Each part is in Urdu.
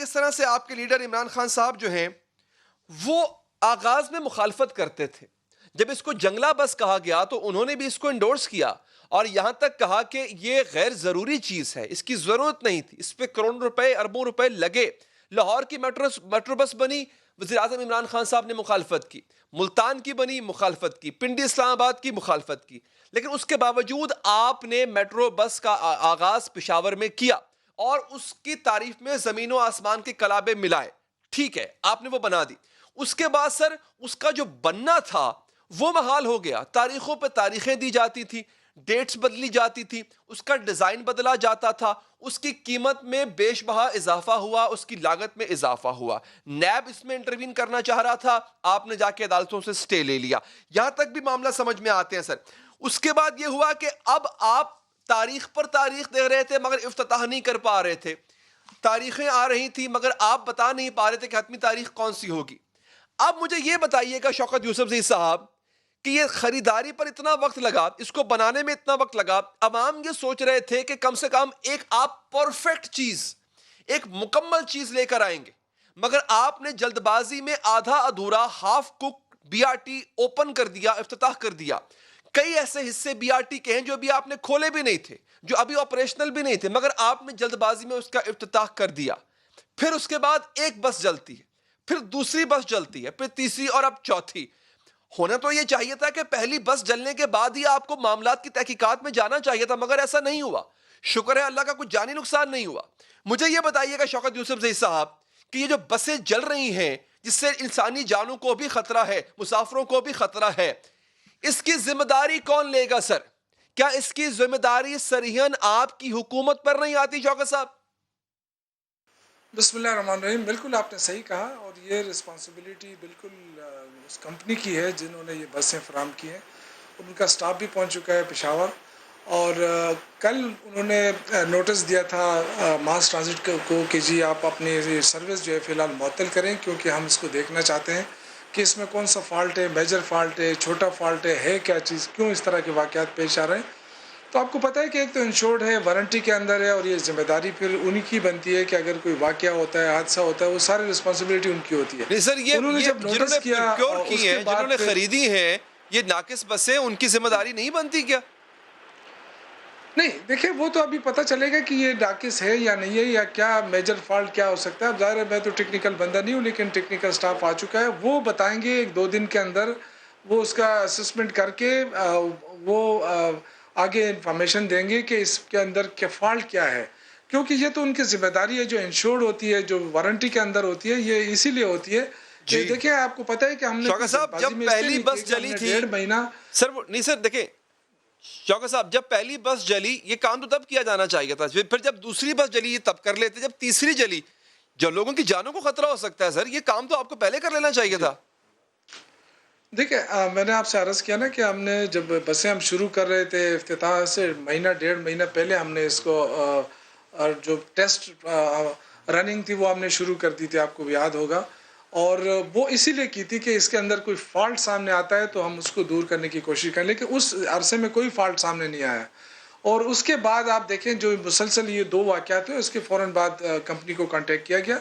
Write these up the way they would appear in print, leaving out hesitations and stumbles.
کس طرح سے آپ کے لیڈر عمران خان صاحب جو ہیں وہ آغاز میں مخالفت کرتے تھے. جب اس کو جنگلہ بس کہا گیا تو انہوں نے بھی اس کو انڈورس کیا اور یہاں تک کہا کہ یہ غیر ضروری چیز ہے, اس کی ضرورت نہیں تھی, اس پہ کروڑوں روپے اربوں روپے لگے. لاہور کی میٹرو بس بنی, وزیر اعظم عمران خان صاحب نے مخالفت کی. ملتان کی بنی, مخالفت کی. پنڈی اسلام آباد کی, مخالفت کی. لیکن اس کے باوجود آپ نے میٹرو بس کا آغاز پشاور میں کیا اور اس کی تعریف میں زمین و آسمان کے کلابے ملائے. ٹھیک ہے, آپ نے وہ بنا دی. اس کے بعد سر اس کا جو بننا تھا وہ محال ہو گیا. تاریخوں پہ تاریخیں دی جاتی تھی, ڈیٹس بدلی جاتی تھی, اس کا ڈیزائن بدلا جاتا تھا, اس کی قیمت میں بیش بہا اضافہ ہوا, اس کی لاگت میں اضافہ ہوا. نیب اس میں انٹروین کرنا چاہ رہا تھا, آپ نے جا کے عدالتوں سے سٹے لے لیا. یہاں تک بھی معاملہ سمجھ میں آتے ہیں سر. اس کے بعد یہ ہوا کہ اب آپ تاریخ پر تاریخ دے رہے تھے مگر افتتاح نہیں کر پا رہے تھے. تاریخیں آ رہی تھی مگر آپ بتا نہیں پا رہے تھے کہ حتمی تاریخ کون سی ہوگی. اب مجھے یہ بتائیے گا شوکت یوسفزئی صاحب کہ یہ خریداری پر اتنا وقت لگا, اس کو بنانے میں اتنا وقت لگا, عوام یہ سوچ رہے تھے کہ کم سے کم ایک آپ پرفیکٹ چیز, ایک مکمل چیز لے کر آئیں گے, مگر آپ نے جلد بازی میں آدھا ادھورا half kick B R T open کر دیا, افتتاح کر دیا. کئی ایسے حصے بی آر ٹی کے ہیں جو ابھی آپ نے کھولے بھی نہیں تھے, جو ابھی آپریشنل بھی نہیں تھے, مگر آپ نے جلد بازی میں اس کا افتتاح کر دیا. پھر اس کے بعد ایک بس جلتی ہے, پھر دوسری بس جلتی ہے, پھر تیسری اور اب چوتھی. ہونا تو یہ چاہیے تھا کہ پہلی بس جلنے کے بعد ہی آپ کو معاملات کی تحقیقات میں جانا چاہیے تھا, مگر ایسا نہیں ہوا. شکر ہے اللہ کا کچھ جانی نقصان نہیں ہوا. مجھے یہ بتائیے گا شوکت یوسفزئی صاحب کہ یہ جو بسیں جل رہی ہیں جس سے انسانی جانوں کو بھی خطرہ ہے, مسافروں کو بھی خطرہ ہے, اس کی ذمہ داری کون لے گا سر؟ کیا اس کی ذمہ داری صریحاً آپ کی حکومت پر نہیں آتی شوکت صاحب؟ بسم اللہ الرحمن الرحیم. بالکل آپ نے صحیح کہا, اور یہ رسپانسبلٹی بالکل اس کمپنی کی ہے جنہوں نے یہ بسیں فراہم کی ہیں. ان کا سٹاف بھی پہنچ چکا ہے پشاور, اور کل انہوں نے نوٹس دیا تھا ماس ٹرانزٹ کو کہ جی آپ اپنی سروس جو ہے فی الحال معطل کریں, کیونکہ ہم اس کو دیکھنا چاہتے ہیں کہ اس میں کون سا فالٹ ہے, میجر فالٹ ہے, چھوٹا فالٹ ہے کیا چیز, کیوں اس طرح کے واقعات پیش آ رہے ہیں. تو آپ کو پتہ ہے کہ ایک تو انشورڈ ہے, وارنٹی کے اندر ہے, اور یہ ذمہ داری پھر انہی کی بنتی ہے کہ اگر کوئی واقعہ ہوتا ہے, حادثہ ہوتا ہے, وہ ساری رسپانسبلٹی ان کی ہوتی ہے. نہیں سر, انہوں نے یہ جب جنہوں نوٹس نے کیا پروکیور اور اس کی کے ہیں, جنہوں بعد نے پھر خریدی ہیں یہ ناقص بسیں, ان کی ذمہ داری نہیں بنتی کیا؟ نہیں دیکھیں, وہ تو ابھی پتہ چلے گا کہ یہ ناقص ہے یا نہیں ہے, یا کیا میجر فالٹ کیا ہو سکتا ہے. اب ظاہر ہے میں تو ٹیکنیکل بندہ نہیں ہوں, لیکن ٹیکنیکل سٹاف آ چکا ہے, وہ بتائیں گے ایک دو دن کے اندر. وہ اس کا اسسمنٹ کر کے وہ آگے انفارمیشن دیں گے کہ اس کے اندر کیا فالٹ کیا ہے, کیونکہ یہ تو ان کی ذمہ داری ہے. جو انشورڈ ہوتی ہے, جو وارنٹی کے اندر ہوتی ہے, یہ اسی لیے ہوتی ہے کہ جی دیکھیں آپ کو پتہ ہے کہ ہم نے شوکت کوئی جلد صاحب, جب بازی میں اس لیے پہلی نہیں کی بس کہ ہم جلی نے تھی 1.5 مہینہ. سر, نہیں سر دیکھیں شوکت صاحب, جب پہلی بس جلی یہ کام تو تب کیا جانا چاہیے تھا, پھر جب دوسری بس جلی یہ تب کر لیتے, جب تیسری جلی جو لوگوں کی جانوں کو خطرہ ہو سکتا ہے سر, یہ کام تو آپ کو پہلے کر لینا چاہیے جی تھا. دیکھیں, میں نے آپ سے عرض کیا نا کہ ہم نے جب بسیں ہم شروع کر رہے تھے افتتاح سے مہینہ 1.5 مہینہ پہلے ہم نے اس کو جو ٹیسٹ رننگ تھی وہ ہم نے شروع کر دی تھی, آپ کو بھی یاد ہوگا. اور وہ اسی لیے کی تھی کہ اس کے اندر کوئی فالٹ سامنے آتا ہے تو ہم اس کو دور کرنے کی کوشش کریں, لیکن اس عرصے میں کوئی فالٹ سامنے نہیں آیا. اور اس کے بعد آپ دیکھیں جو مسلسل یہ 2 واقعات ہوئے, اس کے فوراً بعد کمپنی کو کانٹیکٹ کیا گیا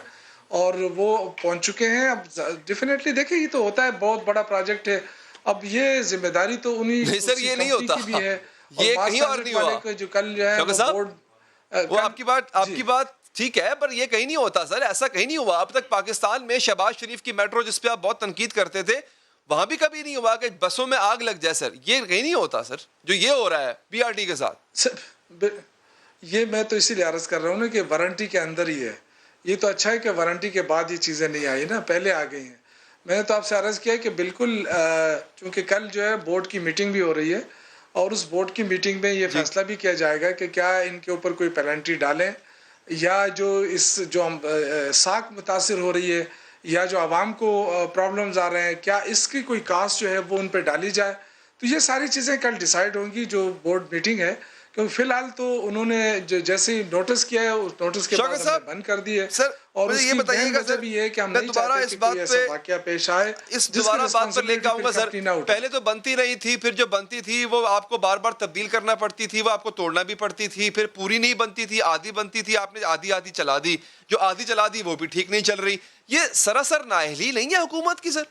اور وہ پہنچ چکے ہیں. اب ڈیفینیٹلی دیکھیں یہ تو ہوتا ہے, بہت بڑا پروجیکٹ ہے, اب یہ ذمہ داری تو نہیں سر, اسی یہ نہیں کمپنی ہوتا, کی بھی ہے. اور یہ ماس کہیں اور ٹرانزٹ نہیں والے ہوا کو جو کل جو ہے شوکت وہ صاحب. بورڈ وہ کل آپ جی کی بات ٹھیک ہے, پر یہ کہیں نہیں ہوتا سر, ایسا کہیں نہیں ہوا. اب تک پاکستان میں شہباز شریف کی میٹرو جس پہ آپ بہت تنقید کرتے تھے, وہاں بھی کبھی نہیں ہوا کہ بسوں میں آگ لگ جائے سر. یہ کہیں نہیں ہوتا سر, جو یہ ہو رہا ہے بی آر ٹی کے ساتھ. یہ میں تو اسی لیے عرض کر رہا ہوں نا کہ وارنٹی کے اندر ہی ہے. یہ تو اچھا ہے کہ وارنٹی کے بعد یہ چیزیں نہیں آئی نا, پہلے آ گئی ہیں. میں نے تو آپ سے عرض کیا کہ بالکل, چونکہ کل جو ہے بورڈ کی میٹنگ بھی ہو رہی ہے, اور اس بورڈ کی میٹنگ میں یہ جی فیصلہ بھی کیا جائے گا کہ کیا ان کے اوپر کوئی پینلٹی ڈالیں, یا جو ساکھ متاثر ہو رہی ہے, یا جو عوام کو پرابلمز آ رہے ہیں, کیا اس کی کوئی کاسٹ جو ہے وہ ان پہ ڈالی جائے. تو یہ ساری چیزیں کل ڈیسائیڈ ہوں گی جو بورڈ میٹنگ ہے, کیونکہ فی الحال تو انہوں نے جیسے ہی نوٹس کیا ہے اس نوٹس کے بعد شوکت ہم نے صاحب بند کر دی ہے. سر اور مجھے اس یہ کی بتائیے مین گا وجہ سر، بھی یہ ہے کہ ہم میں نہیں دوبارہ چاہتے اس کہ بات کوئی ایسا پہ واقعہ پیش آئے اس جس کی دوبارہ بات پر لے کے responsibility آؤں پھر گا سر. کمپنی نہ اٹھائے. پہلے تو بنتی نہیں تھی، پھر جو بنتی تھی وہ آپ کو بار بار تبدیل کرنا پڑتی تھی، وہ آپ کو توڑنا بھی پڑتی تھی، پھر پوری نہیں بنتی تھی، آدھی بنتی تھی، آپ نے آدھی آدھی چلا دی، جو آدھی چلا دی وہ بھی ٹھیک نہیں چل رہی. یہ سراسر نااہلی نہیں ہے حکومت کی سر،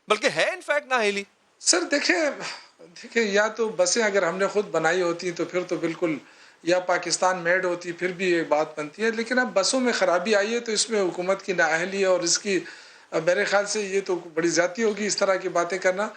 بلکہ ہے انفیکٹ نااہلی. سر دیکھیں یا تو بسیں اگر ہم نے خود بنائی ہوتی تو پھر تو بالکل یا پاکستان میڈ ہوتی پھر بھی یہ بات بنتی ہے، لیکن اب بسوں میں خرابی آئی ہے تو اس میں حکومت کی نااہلی ہے، اور اس کی میرے خیال سے یہ تو بڑی زیادتی ہوگی اس طرح کی باتیں کرنا.